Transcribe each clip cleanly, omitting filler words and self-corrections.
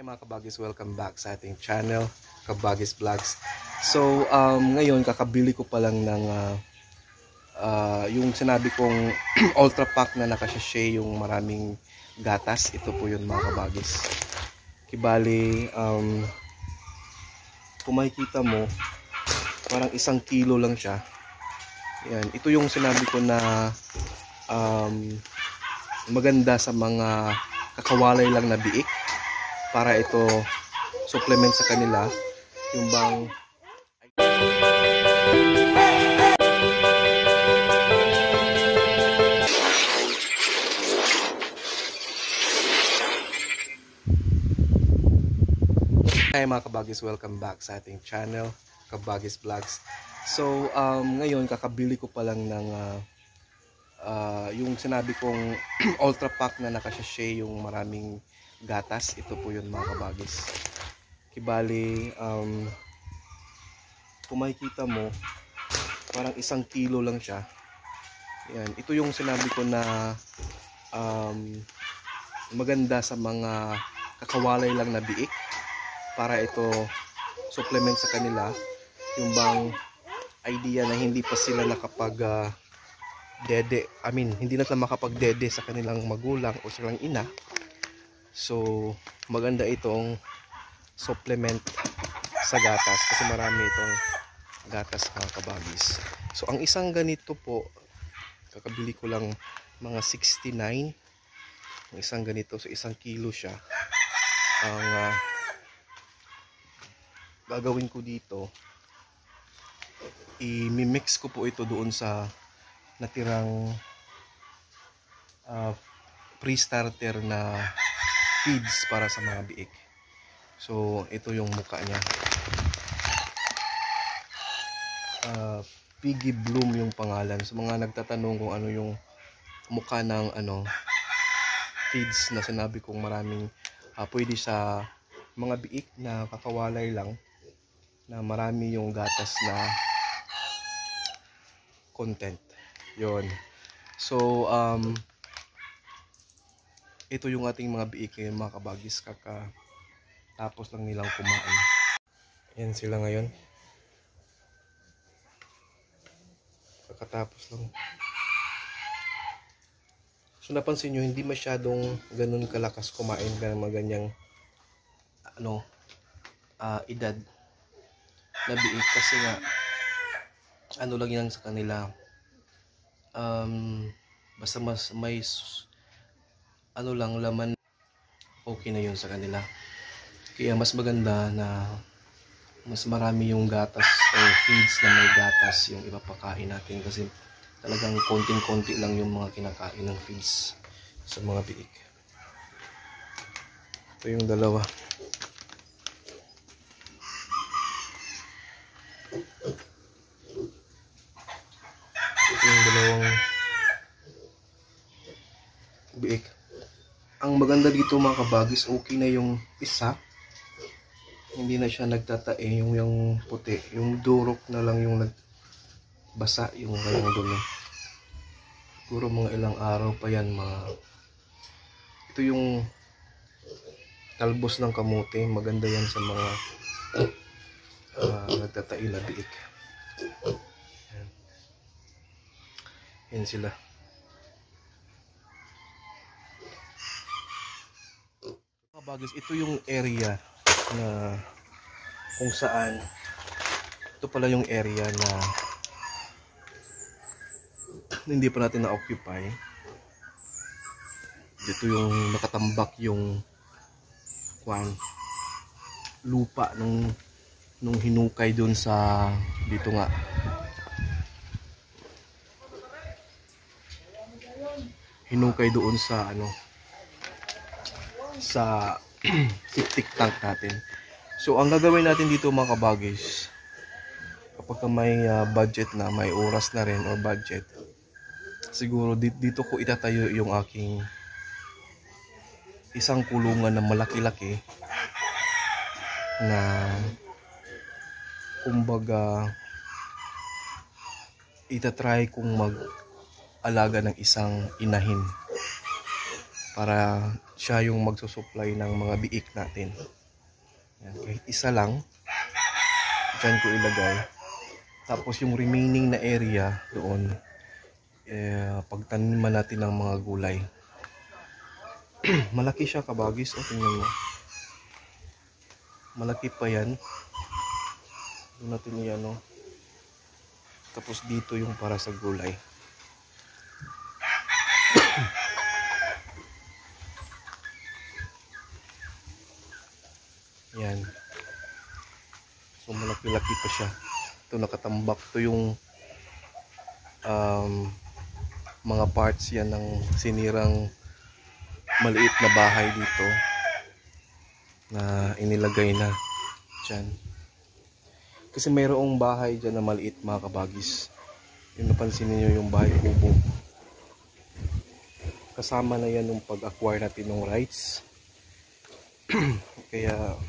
Hi mga kabagis, welcome back sa ating channel, Kabagis Vlogs. So, ngayon kakabili ko pa lang ng yung sinabi kong ultra pack na nakasashay yung maraming gatas. Ito po yun mga kabagis. Kibali, kung makikita mo, parang 1 kilo lang siya. Yan. Ito yung sinabi ko na maganda sa mga kakawalay lang na biik. Para ito supplement sa kanila yung bang Hi mga kabagis, welcome back sa ating channel, Kabagis Vlogs. So ngayon kakabili ko pa lang ng yung sinabi kong ultra pack na nakasashay yung maraming gatas. Ito po yun mga kabagis. Kibali, kung makikita mo, parang 1 kilo lang siya. Yan. Ito yung sinabi ko na maganda sa mga kakawalay lang na biik. Para ito supplement sa kanila yung bang idea na hindi pa sila nakapag hindi na sila makapag-dede sa kanilang magulang o silang ina. So, maganda itong supplement sa gatas kasi marami itong gatas mga kabagis. So, ang isang ganito po, kakabili ko lang mga 69. Ang isang ganito, so 1 kilo siya. Ang gagawin ko dito, i-mix ko po ito doon sa natirang pre-starter na feeds para sa mga biik. So, ito yung mukha niya. Piggy Bloom yung pangalan. Sa mga nagtatanong kung ano yung mukha ng feeds na sinabi kong maraming pwede sa mga biik na kakawalay lang na marami yung gatas na content. Yon. So, ito yung ating mga biik ngayon mga kabagis, tapos lang nilang kumain. Yan sila ngayon. Kakatapos lang. So napansin nyo, hindi masyadong ganun kalakas kumain ng mga ganyang edad na biik kasi nga lang yan sa kanila. Basta mas may laman, okay na yun sa kanila. Kaya mas maganda na mas marami yung gatas o feeds na may gatas yung ipapakain natin kasi talagang konting-konti lang yung mga kinakain ng feeds sa mga biik. Ito yung dalawa. Ito yung dalawang biik. Ang maganda dito mga kabagis, okay na yung isa. Hindi na siya nagtatae, yung puti. Yung durok na lang yung nagbasa yung kanyang dumi. Siguro mga ilang araw pa yan. Ito yung talbos ng kamote. Maganda yan sa mga nagtatae na biik. Yan sila. Kabagis, ito yung area na kung saan ito pala yung area na hindi pa natin na-occupy. Dito yung nakatambak yung lupa nung hinukay dun sa dito nga hinukay doon sa sa septic tank natin. So ang gagawin natin dito mga kabagis, kapag may budget na, may oras na rin or budget, siguro dito ko itatayo yung aking isang kulungan na malaki-laki na kumbaga itatry kong mag-alaga ng isang inahin para siya yung magsusupply ng mga biik natin. Yan, kahit isa lang dyan ko ilagay. Tapos yung remaining na area doon, pagtaniman natin ng mga gulay. Malaki siya kabagis, tingnan mo. Malaki pa yan. Doon natin yan, no? Tapos dito yung para sa gulay. Yan. So malaki-laki pa siya. Ito nakatambak. Ito yung mga parts yan ng sinirang maliit na bahay dito na inilagay na dyan. Kasi mayroong bahay dyan na maliit mga kabagis. Yung napansin niyo yung bahay kubo. Kasama na yan yung pag-acquire natin ng rights. Kaya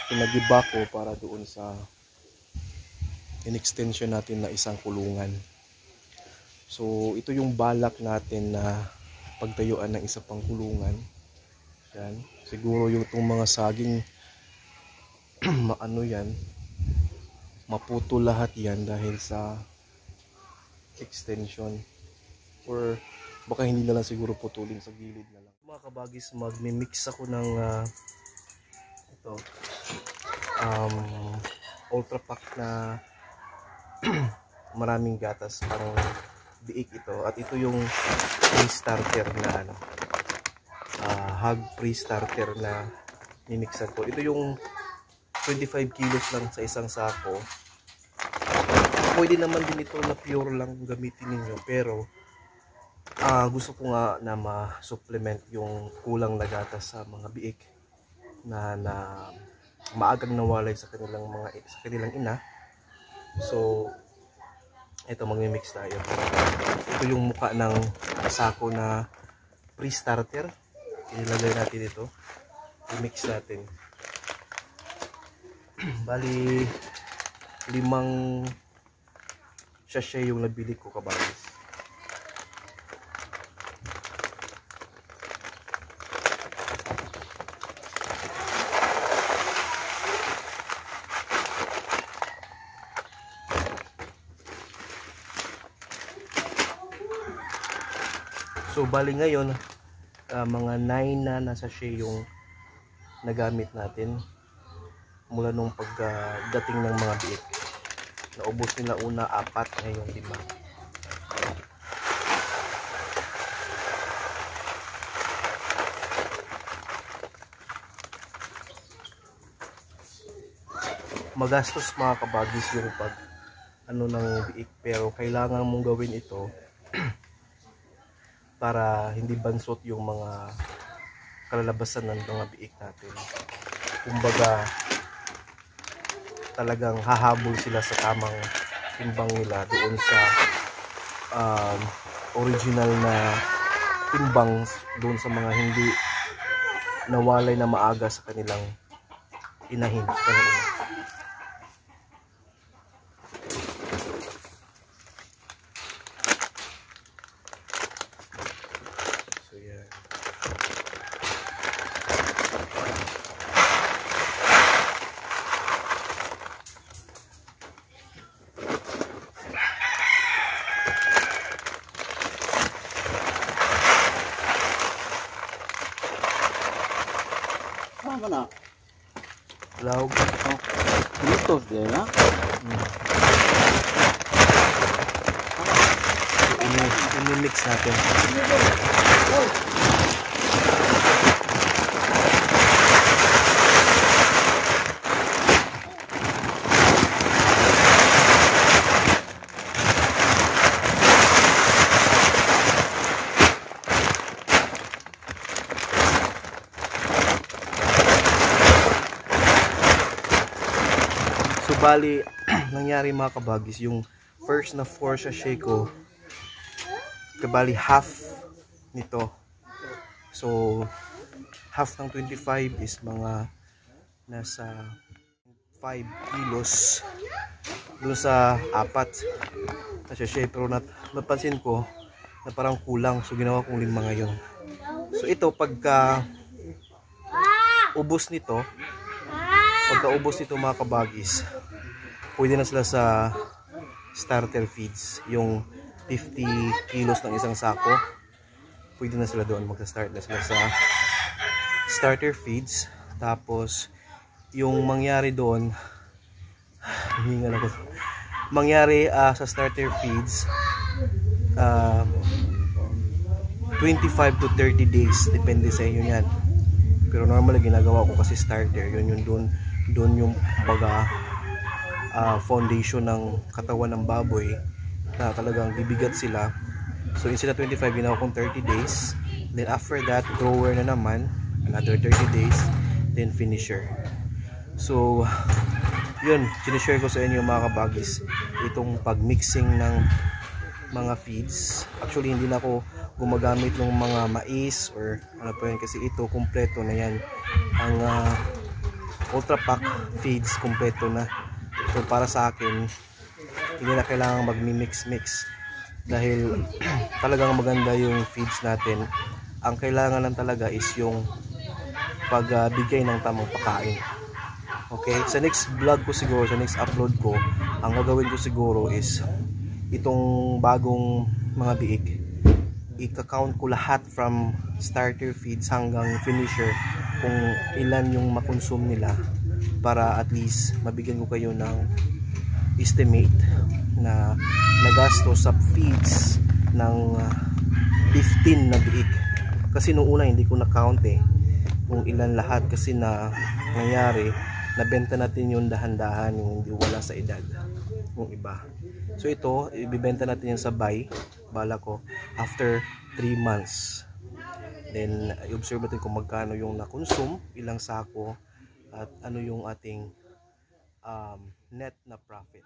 pinag-iba ko para doon sa in-extension natin na isang kulungan. So ito yung balak natin na pagtayuan ng isa pang kulungan. Yan. Siguro yung itong mga saging maano yan, maputo lahat yan dahil sa extension, or baka hindi na lang siguro putulin sa gilid na lang. Mga kabagis, magmi-mix ako ng ito ultra pack na maraming gatas, parang biik ito, at ito yung pre-starter na hog pre-starter na mimixan ko. Ito yung 25 kilos lang sa isang sako. Pwede naman din ito na pure lang gamitin ninyo, pero gusto ko nga na ma-supplement yung kulang na gatas sa mga biik na maagang nawalay sa kanilang ina. So ito, magmi-mix tayo. Ito yung mukha ng sako na pre-starter. Ilagay natin ito. I-mix natin. Bali 5 sachet yung nabili ko kabagis. So bali ngayon mga 9 na sachet yung nagamit natin mula nung pagdating ng mga biik. Naubos nila una 4, ngayon 5. Magastos mga kabagis yung pag ng biik, pero kailangan mong gawin ito para hindi bansot yung mga kalalabasan ng mga biik natin. Kumbaga talagang hahabol sila sa tamang timbang nila doon sa original na timbang, doon sa mga hindi nawalay na maaga sa kanilang inahin, sa kanilang ina. So yan. Apa na? Laog. Dito din na. Ini-mix natin. So bali, nangyari mga kabagis, yung first na 4 sachet ko, kabali half nito. So half ng 25 is mga nasa 5 kilos doon sa 4 na sachet. Pero napansin ko na parang kulang, so ginawa kong 5 ngayon. So ito pagka ubos nito, mga kabagis, pwede na sila sa starter feeds, yung 50 kilos ng isang sako. Pwede na sila doon, magsa-start na sila sa starter feeds. Tapos yung mangyari doon, sa starter feeds, 25 to 30 days, depende sa inyo yan. Pero normally ginagawa ko kasi starter, yun doon yung baga foundation ng katawan ng baboy na talagang bibigat sila. So instead of 25, ginawa kong 30 days. Then after that, grower na naman, another 30 days, then finisher. So yun, sinishare ko sa inyo mga kabagis, itong pagmixing ng mga feeds. Actually hindi na ako gumagamit ng mga mais or ano pa yun, kasi ito kompleto na yan. Ang Ultra Pack feeds kompleto na. So para sa akin, hindi na kailangan magmi-mix-mix dahil talagang maganda yung feeds natin. Ang kailangan lang talaga is yung pagbigay ng tamang pagkain. Okay, sa next vlog ko siguro, sa next upload ko, ang gagawin ko siguro is itong bagong mga biik, i-count ko lahat from starter feeds hanggang finisher kung ilan yung makonsume nila, para at least mabigyan ko kayo ng estimate na nagasto sa feeds ng 15 na biik. Kasi nung una hindi ko na-count kung ilan lahat, kasi na nangyari nabenta natin yung dahan-dahan, yung hindi wala sa edad, yung iba. So ito, ibibenta natin yung sabay, bala ko, after 3 months. Then, i-observe natin kung magkano yung na-consume, ilang sako, at ano yung ating net na profit.